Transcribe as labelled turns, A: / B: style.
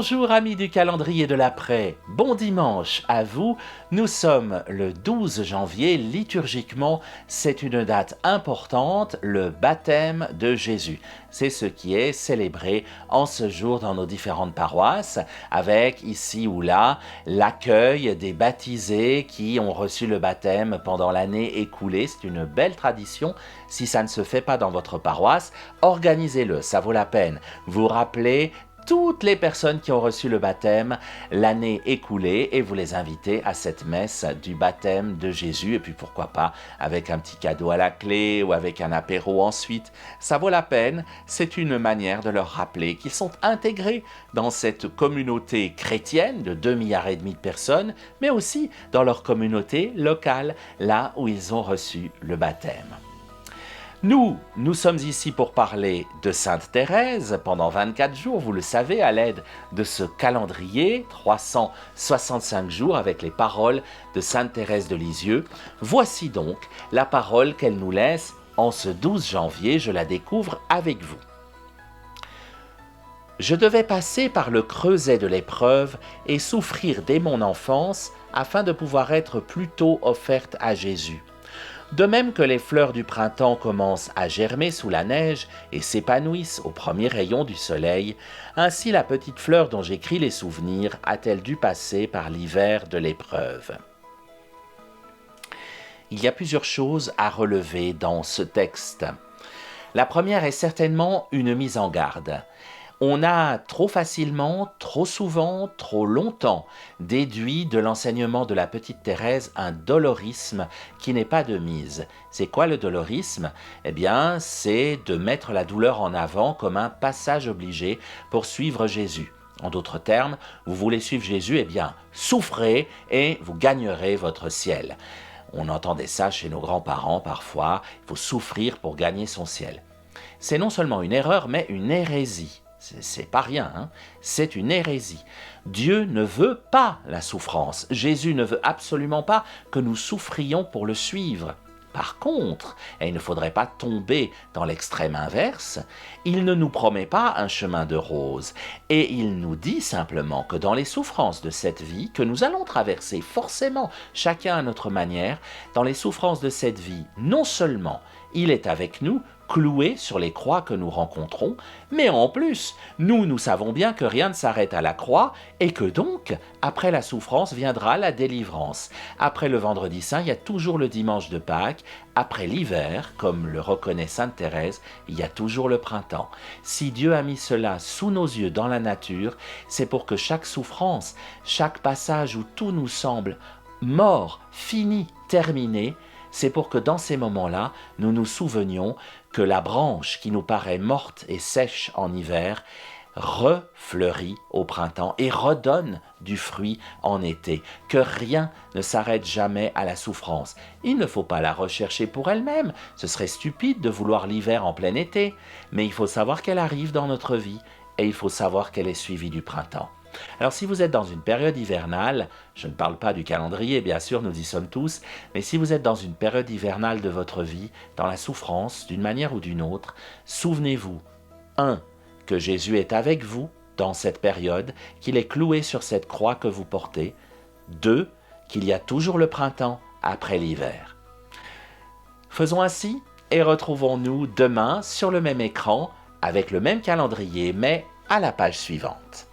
A: Bonjour amis du calendrier de l'après, bon dimanche à vous. Nous sommes le 12 janvier, liturgiquement c'est une date importante, le baptême de Jésus. C'est ce qui est célébré en ce jour dans nos différentes paroisses, avec ici ou là l'accueil des baptisés qui ont reçu le baptême pendant l'année écoulée. C'est une belle tradition. Si ça ne se fait pas dans votre paroisse, organisez-le, ça vaut la peine. Vous rappelez toutes les personnes qui ont reçu le baptême l'année écoulée et vous les invitez à cette messe du baptême de Jésus. Et puis pourquoi pas avec un petit cadeau à la clé ou avec un apéro ensuite. Ça vaut la peine, c'est une manière de leur rappeler qu'ils sont intégrés dans cette communauté chrétienne de 2,5 milliards de personnes, mais aussi dans leur communauté locale, là où ils ont reçu le baptême. Nous sommes ici pour parler de Sainte Thérèse pendant 24 jours, vous le savez, à l'aide de ce calendrier, 365 jours avec les paroles de Sainte Thérèse de Lisieux. Voici donc la parole qu'elle nous laisse en ce 12 janvier, je la découvre avec vous. Je devais passer par le creuset de l'épreuve et souffrir dès mon enfance afin de pouvoir être plus tôt offerte à Jésus. De même que les fleurs du printemps commencent à germer sous la neige et s'épanouissent aux premiers rayons du soleil, ainsi la petite fleur dont j'écris les souvenirs a-t-elle dû passer par l'hiver de l'épreuve. Il y a plusieurs choses à relever dans ce texte. La première est certainement une mise en garde. On a trop facilement, trop souvent, trop longtemps déduit de l'enseignement de la petite Thérèse un dolorisme qui n'est pas de mise. C'est quoi le dolorisme ? Eh bien, c'est de mettre la douleur en avant comme un passage obligé pour suivre Jésus. En d'autres termes, vous voulez suivre Jésus, eh bien, souffrez et vous gagnerez votre ciel. On entendait ça chez nos grands-parents parfois, il faut souffrir pour gagner son ciel. C'est non seulement une erreur, mais une hérésie. C'est pas rien, hein? C'est une hérésie. Dieu ne veut pas la souffrance. Jésus ne veut absolument pas que nous souffrions pour le suivre. Par contre, et il ne faudrait pas tomber dans l'extrême inverse, il ne nous promet pas un chemin de rose et il nous dit simplement que dans les souffrances de cette vie que nous allons traverser forcément, chacun à notre manière, dans les souffrances de cette vie, non seulement il est avec nous, cloué sur les croix que nous rencontrons, mais en plus, nous savons bien que rien ne s'arrête à la croix et que donc, après la souffrance viendra la délivrance. Après le vendredi saint, il y a toujours le dimanche de Pâques. Après l'hiver, comme le reconnaît Sainte Thérèse, il y a toujours le printemps. Si Dieu a mis cela sous nos yeux dans la nature, c'est pour que chaque souffrance, chaque passage où tout nous semble mort, fini, terminé, c'est pour que dans ces moments-là, nous nous souvenions que la branche qui nous paraît morte et sèche en hiver refleurit au printemps et redonne du fruit en été, que rien ne s'arrête jamais à la souffrance. Il ne faut pas la rechercher pour elle-même, ce serait stupide de vouloir l'hiver en plein été, mais il faut savoir qu'elle arrive dans notre vie et il faut savoir qu'elle est suivie du printemps. Alors si vous êtes dans une période hivernale, je ne parle pas du calendrier, bien sûr, nous y sommes tous, mais si vous êtes dans une période hivernale de votre vie, dans la souffrance, d'une manière ou d'une autre, souvenez-vous, 1. Que Jésus est avec vous dans cette période, qu'il est cloué sur cette croix que vous portez, 2. Qu'il y a toujours le printemps après l'hiver. Faisons ainsi et retrouvons-nous demain sur le même écran, avec le même calendrier, mais à la page suivante.